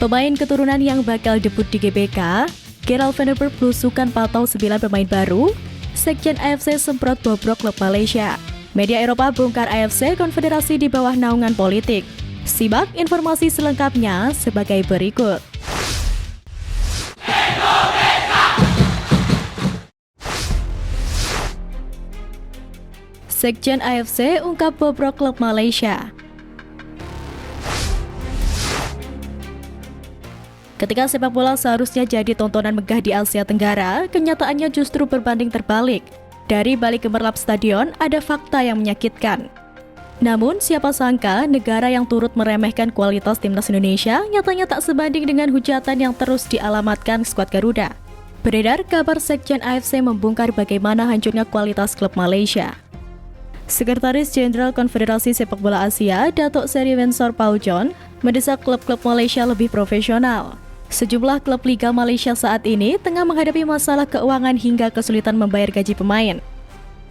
Pemain keturunan yang bakal debut di GBK, Gerald Vanderburg belusukan pantau 9 pemain baru, Sekjen AFC semprot bobrok klub Malaysia. Media Eropa bongkar AFC konfederasi di bawah naungan politik. Simak informasi selengkapnya sebagai berikut. Sekjen AFC ungkap bobrok klub Malaysia. Ketika sepak bola seharusnya jadi tontonan megah di Asia Tenggara, kenyataannya justru berbanding terbalik. Dari balik gemerlap stadion, ada fakta yang menyakitkan. Namun, siapa sangka negara yang turut meremehkan kualitas timnas Indonesia nyatanya tak sebanding dengan hujatan yang terus dialamatkan skuad Garuda. Beredar kabar Sekjen AFC membongkar bagaimana hancurnya kualitas klub Malaysia. Sekretaris Jenderal Konfederasi Sepak Bola Asia, Datuk Seri Winsor Paul John, mendesak klub-klub Malaysia lebih profesional. Sejumlah klub Liga Malaysia saat ini tengah menghadapi masalah keuangan hingga kesulitan membayar gaji pemain.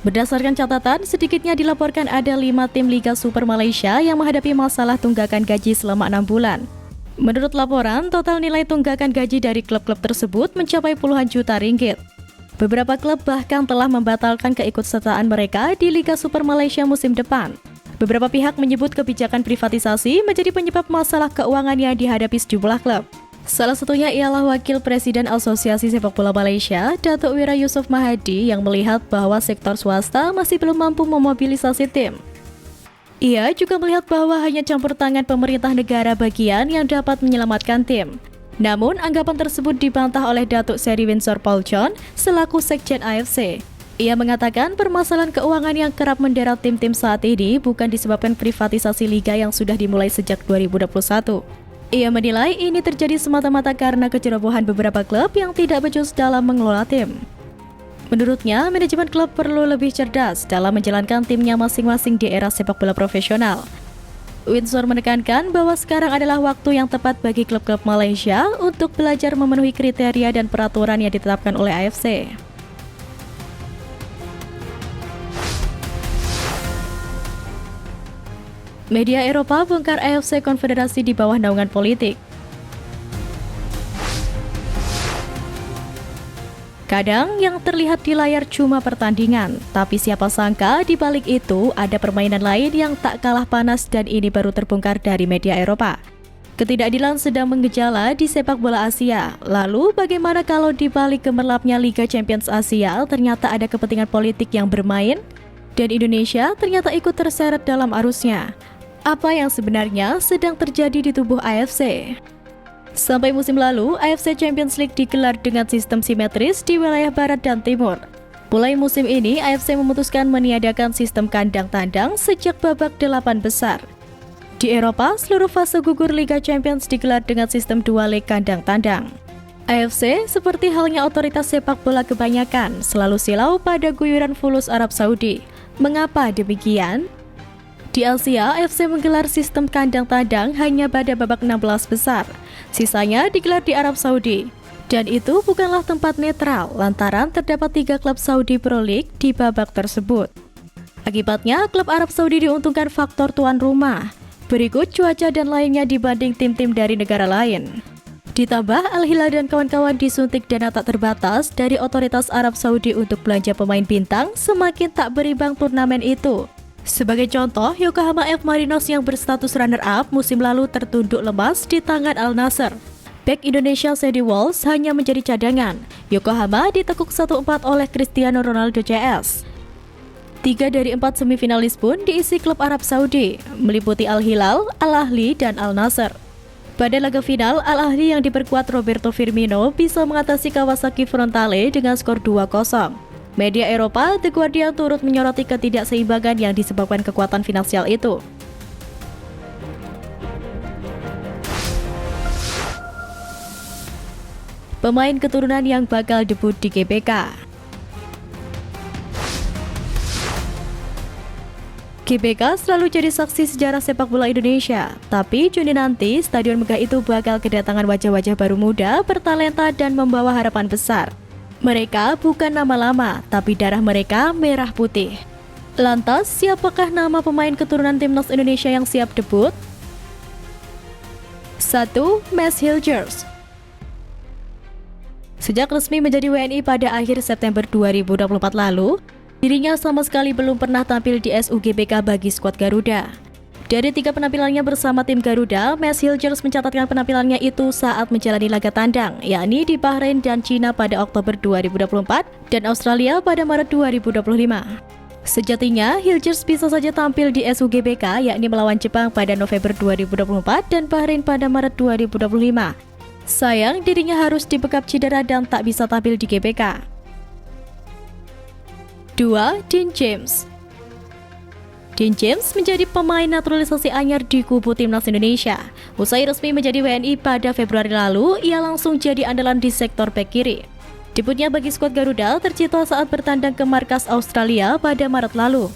Berdasarkan catatan, sedikitnya dilaporkan ada 5 tim Liga Super Malaysia yang menghadapi masalah tunggakan gaji selama 6 bulan. Menurut laporan, total nilai tunggakan gaji dari klub-klub tersebut mencapai puluhan juta ringgit. Beberapa klub bahkan telah membatalkan keikutsertaan mereka di Liga Super Malaysia musim depan. Beberapa pihak menyebut kebijakan privatisasi menjadi penyebab masalah keuangan yang dihadapi sejumlah klub. Salah satunya ialah Wakil Presiden Asosiasi Sepak Bola Malaysia, Datuk Wira Yusof Mahadi, yang melihat bahwa sektor swasta masih belum mampu memobilisasi tim. Ia juga melihat bahwa hanya campur tangan pemerintah negara bagian yang dapat menyelamatkan tim. Namun, anggapan tersebut dibantah oleh Datuk Seri Winsor Paul John selaku Sekjen AFC. Ia mengatakan permasalahan keuangan yang kerap mendera tim-tim saat ini bukan disebabkan privatisasi liga yang sudah dimulai sejak 2021. Ia menilai ini terjadi semata-mata karena kecerobohan beberapa klub yang tidak becus dalam mengelola tim. Menurutnya, manajemen klub perlu lebih cerdas dalam menjalankan timnya masing-masing di era sepak bola profesional. Winsor menekankan bahwa sekarang adalah waktu yang tepat bagi klub-klub Malaysia untuk belajar memenuhi kriteria dan peraturan yang ditetapkan oleh AFC. Media Eropa bongkar AFC konfederasi di bawah naungan politik. Kadang yang terlihat di layar cuma pertandingan, tapi siapa sangka di balik itu ada permainan lain yang tak kalah panas dan ini baru terbongkar dari media Eropa. Ketidakadilan sedang menggejala di sepak bola Asia. Lalu bagaimana kalau di balik gemerlapnya Liga Champions Asia ternyata ada kepentingan politik yang bermain? Dan Indonesia ternyata ikut terseret dalam arusnya. Apa yang sebenarnya sedang terjadi di tubuh AFC? Sampai musim lalu, AFC Champions League digelar dengan sistem simetris di wilayah Barat dan Timur. Mulai musim ini, AFC memutuskan meniadakan sistem kandang-tandang sejak babak 8 besar. Di Eropa, seluruh fase gugur Liga Champions digelar dengan sistem 2 leg kandang-tandang. AFC, seperti halnya otoritas sepak bola kebanyakan, selalu silau pada guyuran fulus Arab Saudi. Mengapa demikian? Di Asia, AFC menggelar sistem kandang-tandang hanya pada babak 16 besar. Sisanya digelar di Arab Saudi. Dan itu bukanlah tempat netral, lantaran terdapat 3 klub Saudi Pro League di babak tersebut. Akibatnya, klub Arab Saudi diuntungkan faktor tuan rumah. Berikut cuaca dan lainnya dibanding tim-tim dari negara lain. Ditambah, Al-Hilal dan kawan-kawan disuntik dana tak terbatas dari otoritas Arab Saudi untuk belanja pemain bintang, semakin tak berimbang turnamen itu. Sebagai contoh, Yokohama F. Marinos yang berstatus runner-up musim lalu tertunduk lemas di tangan Al Nassr. Bek Indonesia Sedi Walsh hanya menjadi cadangan. Yokohama ditekuk 1-4 oleh Cristiano Ronaldo CS. 3 dari 4 semifinalis pun diisi klub Arab Saudi, meliputi Al-Hilal, Al-Ahli, dan Al Nassr. Pada laga final, Al-Ahli yang diperkuat Roberto Firmino bisa mengatasi Kawasaki Frontale dengan skor 2-0. Media Eropa, The Guardian turut menyoroti ketidakseimbangan yang disebabkan kekuatan finansial itu. Pemain keturunan yang bakal debut di GBK. GBK selalu jadi saksi sejarah sepak bola Indonesia, tapi Juni nanti stadion megah itu bakal kedatangan wajah-wajah baru muda, bertalenta dan membawa harapan besar. Mereka bukan nama lama, tapi darah mereka merah putih. Lantas, siapakah nama pemain keturunan timnas Indonesia yang siap debut? 1. Mads Hilgers. Sejak resmi menjadi WNI pada akhir September 2024 lalu, dirinya sama sekali belum pernah tampil di SUGBK bagi skuad Garuda. Dari 3 penampilannya bersama tim Garuda, Mads Hilgers mencatatkan penampilannya itu saat menjalani laga tandang, yakni di Bahrain dan Cina pada Oktober 2024 dan Australia pada Maret 2025. Sejatinya, Hilgers bisa saja tampil di SUGBK, yakni melawan Jepang pada November 2024 dan Bahrain pada Maret 2025. Sayang, dirinya harus dibekap cedera dan tak bisa tampil di GBK. 2. Dean James. Dean James menjadi pemain naturalisasi anyar di kubu timnas Indonesia. Usai resmi menjadi WNI pada Februari lalu, ia langsung jadi andalan di sektor bek kiri. Debutnya bagi skuad Garuda tercipta saat bertandang ke markas Australia pada Maret lalu,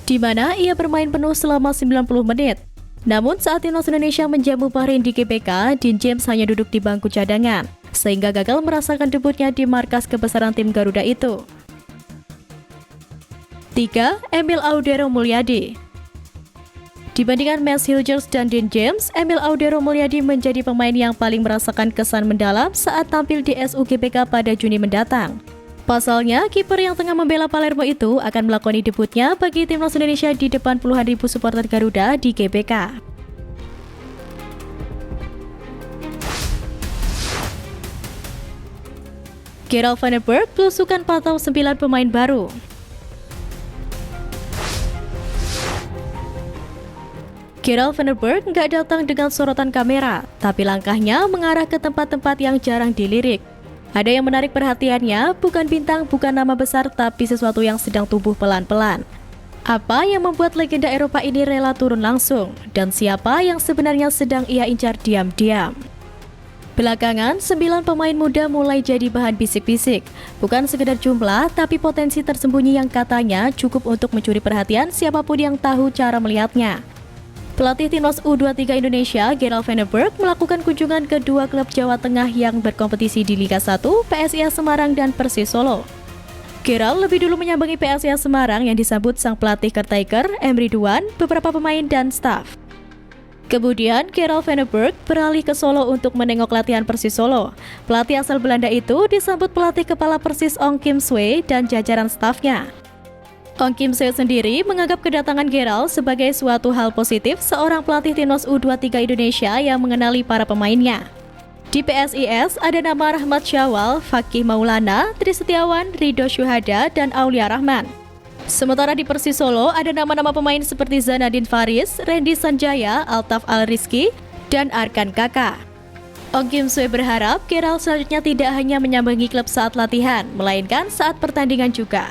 di mana ia bermain penuh selama 90 menit. Namun saat timnas Indonesia menjamu Bahrain di GBK, Dean James hanya duduk di bangku cadangan, sehingga gagal merasakan debutnya di markas kebesaran tim Garuda itu. 3. Emil Audero Mulyadi. Dibandingkan Mads Hilgers dan Dean James, Emil Audero Mulyadi menjadi pemain yang paling merasakan kesan mendalam saat tampil di SUGBK pada Juni mendatang. Pasalnya, kiper yang tengah membela Palermo itu akan melakoni debutnya bagi timnas Indonesia di depan puluhan ribu supporter Garuda di GBK. Gerald van den Berg belusukan pantau 9 pemain baru. Gerald van den Berg nggak datang dengan sorotan kamera, tapi langkahnya mengarah ke tempat-tempat yang jarang dilirik. Ada yang menarik perhatiannya, bukan bintang, bukan nama besar, tapi sesuatu yang sedang tumbuh pelan-pelan. Apa yang membuat legenda Eropa ini rela turun langsung? Dan siapa yang sebenarnya sedang ia incar diam-diam? Belakangan, 9 pemain muda mulai jadi bahan bisik-bisik. Bukan sekedar jumlah, tapi potensi tersembunyi yang katanya cukup untuk mencuri perhatian siapapun yang tahu cara melihatnya. Pelatih timnas U23 Indonesia, Gerald van den Berg, melakukan kunjungan ke 2 klub Jawa Tengah yang berkompetisi di Liga 1, PSIS Semarang dan Persis Solo. Gerald lebih dulu menyambangi PSIS Semarang yang disambut sang pelatih caretaker, M. Ridwan, beberapa pemain dan staf. Kemudian, Gerald van den Berg beralih ke Solo untuk menengok latihan Persis Solo. Pelatih asal Belanda itu disambut pelatih kepala Persis Ong Kim Swee dan jajaran stafnya. Ong Kim Swee sendiri menganggap kedatangan Gerald sebagai suatu hal positif seorang pelatih timnas U23 Indonesia yang mengenali para pemainnya. Di PSIS ada nama Rahmat Syawal, Fakih Maulana, Tri Setiawan, Ridho Syuhada, dan Aulia Rahman. Sementara di Persis Solo ada nama-nama pemain seperti Zanadin Faris, Randy Sanjaya, Altaf Al-Rizky, dan Arkan Kaka. Ong Kim Swee berharap Gerald selanjutnya tidak hanya menyambangi klub saat latihan, melainkan saat pertandingan juga.